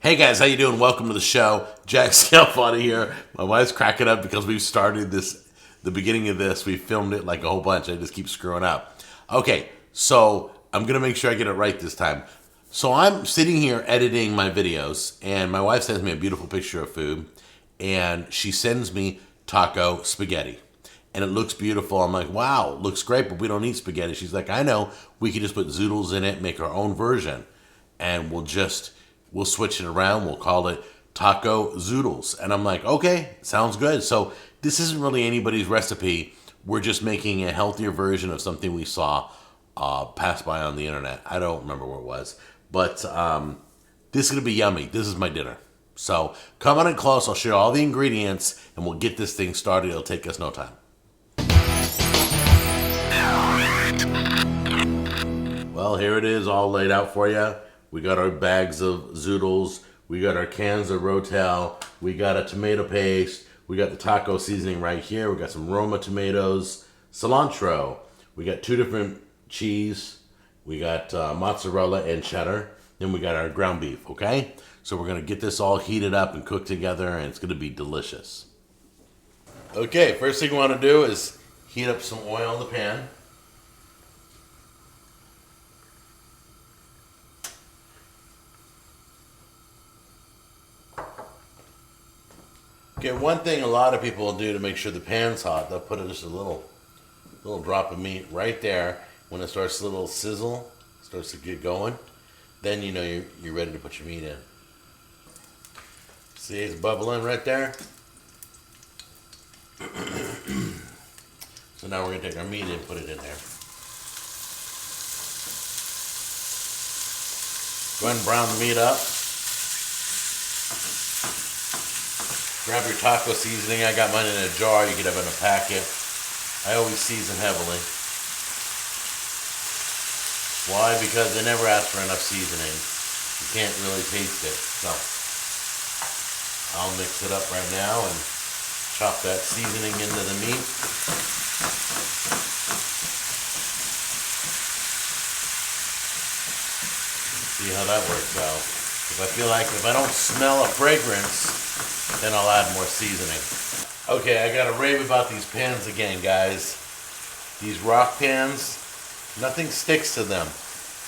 Hey guys, how you doing? Welcome to the show. Jack Scalfani here. My wife's cracking up because we've started this, the beginning of this, we filmed it like a whole bunch. I just keep screwing up. Okay, so I'm going to make sure I get it right this time. So I'm sitting here editing my videos, and my wife sends me a beautiful picture of food, and she sends me taco spaghetti. And it looks beautiful. I'm like, wow, looks great, but we don't eat spaghetti. She's like, I know, we can just put zoodles in it, make our own version, and we'll switch it around. We'll call it taco zoodles. And I'm like, okay, sounds good. So this isn't really anybody's recipe. We're just making a healthier version of something we saw pass by on the internet. I don't remember where it was, but this is gonna be yummy. This is my dinner. So come on in close. I'll share all the ingredients, and we'll get this thing started. It'll take us no time. Well, here it is, all laid out for you. We got our bags of Zoodles. We got our cans of Ro Tel. We got a tomato paste. We got the taco seasoning right here. We got some Roma tomatoes, cilantro. We got two different cheese. We got mozzarella and cheddar. Then we got our ground beef, okay? So we're gonna get this all heated up and cooked together, and it's gonna be delicious. Okay, first thing we wanna do is heat up some oil in the pan. Okay, one thing a lot of people will do to make sure the pan's hot, they'll put just a little drop of meat right there. When it starts a little sizzle, starts to get going, then you know you're ready to put your meat in. See, it's bubbling right there. So now we're gonna take our meat and put it in there. Go ahead and brown the meat up. Grab your taco seasoning. I got mine in a jar. You could have it in a packet. I always season heavily. Why? Because they never ask for enough seasoning. You can't really taste it. So I'll mix it up right now and chop that seasoning into the meat. See how that works out. If I feel like if I don't smell a fragrance, then I'll add more seasoning. Okay, I gotta rave about these pans again, guys. These rock pans, nothing sticks to them.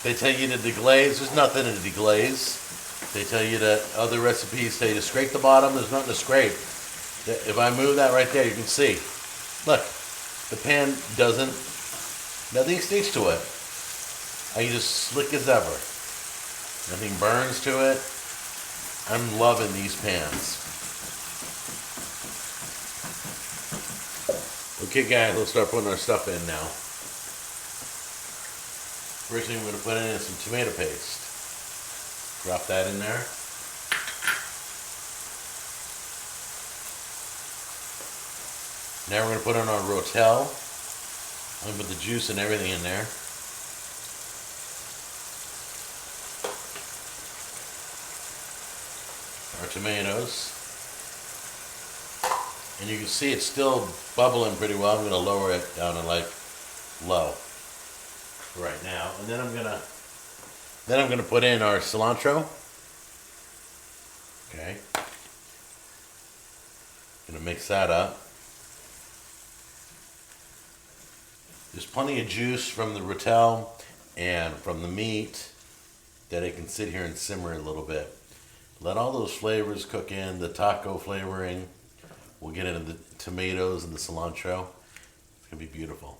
They tell you to deglaze, there's nothing to deglaze. They tell you that other recipes say to scrape the bottom, there's nothing to scrape. If I move that right there, you can see. Look, the pan doesn't, nothing sticks to it. I use slick as ever. Nothing burns to it. I'm loving these pans. Okay guys, let's start putting our stuff in now. First thing we're going to put in is some tomato paste. Drop that in there. Now we're going to put in our Ro Tel. I'm going to put the juice and everything in there. Our tomatoes. And you can see it's still bubbling pretty well. I'm going to lower it down to like low right now. And then I'm going to put in our cilantro. Okay. Going to mix that up. There's plenty of juice from the Ro Tel and from the meat that it can sit here and simmer a little bit. Let all those flavors cook in, the taco flavoring. We'll get into the tomatoes and the cilantro. It's gonna be beautiful.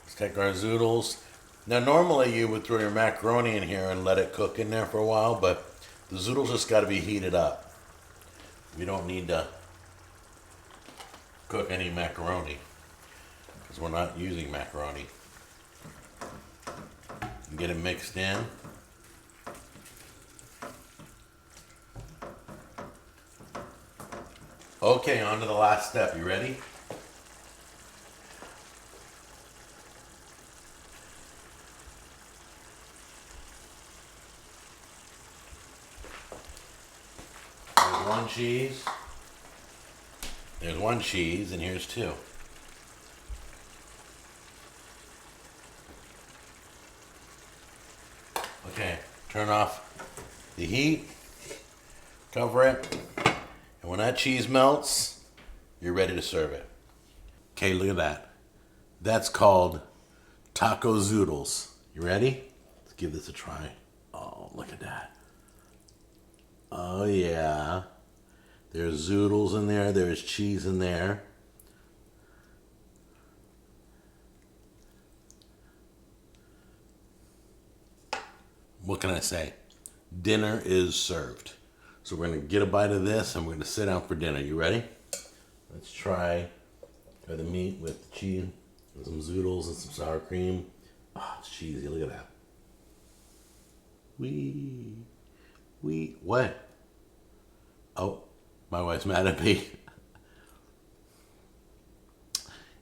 Let's take our zoodles. Now normally you would throw your macaroni in here and let it cook in there for a while, but the zoodles just gotta be heated up. We don't need to cook any macaroni because we're not using macaroni. And get it mixed in. Okay, on to the last step. You ready? There's one cheese. There's one cheese, and here's two. Okay, turn off the heat, cover it, and when that cheese melts, you're ready to serve it. Okay, look at that. That's called taco zoodles. You ready? Let's give this a try. Oh, look at that. Oh, yeah. There's zoodles in there. There's cheese in there. What can I say? Dinner is served. So we're going to get a bite of this and we're going to sit down for dinner. You ready? Let's try the meat with the cheese and some zoodles and some sour cream. Oh, it's cheesy. Look at that. What? Oh, my wife's mad at me.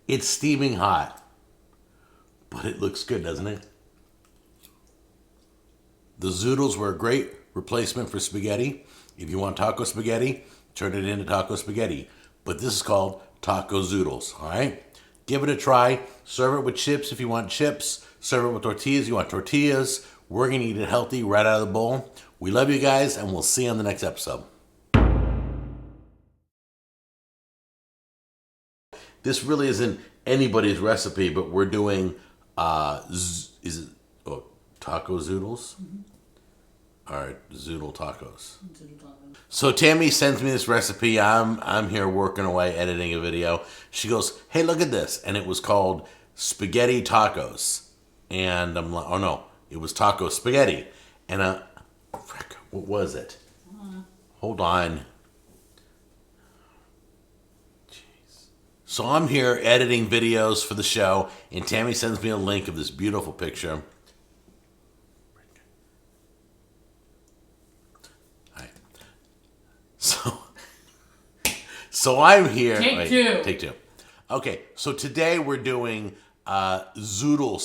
It's steaming hot, but it looks good, doesn't it? The zoodles were a great replacement for spaghetti. If you want taco spaghetti, turn it into taco spaghetti. But this is called taco zoodles, all right? Give it a try. Serve it with chips if you want chips. Serve it with tortillas if you want tortillas. We're going to eat it healthy right out of the bowl. We love you guys, and we'll see you on the next episode. This really isn't anybody's recipe, but we're doing, taco zoodles? Mm-hmm. All right, zoodle tacos. So Tammy sends me this recipe. I'm here working away, editing a video. She goes, hey, look at this. And it was called spaghetti tacos. And I'm like, oh no, it was taco spaghetti. And frick, what was it? Hold on. Jeez. So I'm here editing videos for the show, and Tammy sends me a link of this beautiful picture. So I'm here. Take two. Okay, so today we're doing zoodle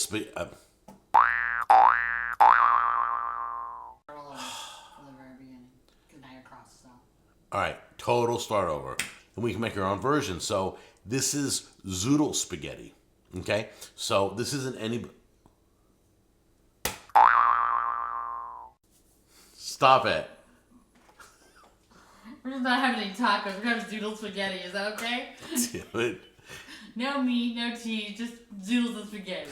All right, total start over. And we can make our own version. So this is zoodle spaghetti. Okay, so this isn't any. Stop it. We're just not having any tacos. We're having zoodle spaghetti. Is that okay? Do it. No meat, no cheese, just zoodles and spaghetti.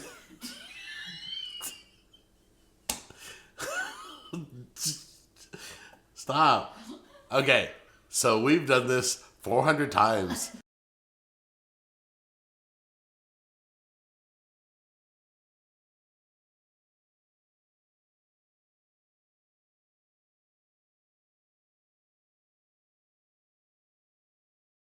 Stop. Okay, so we've done this 400 times.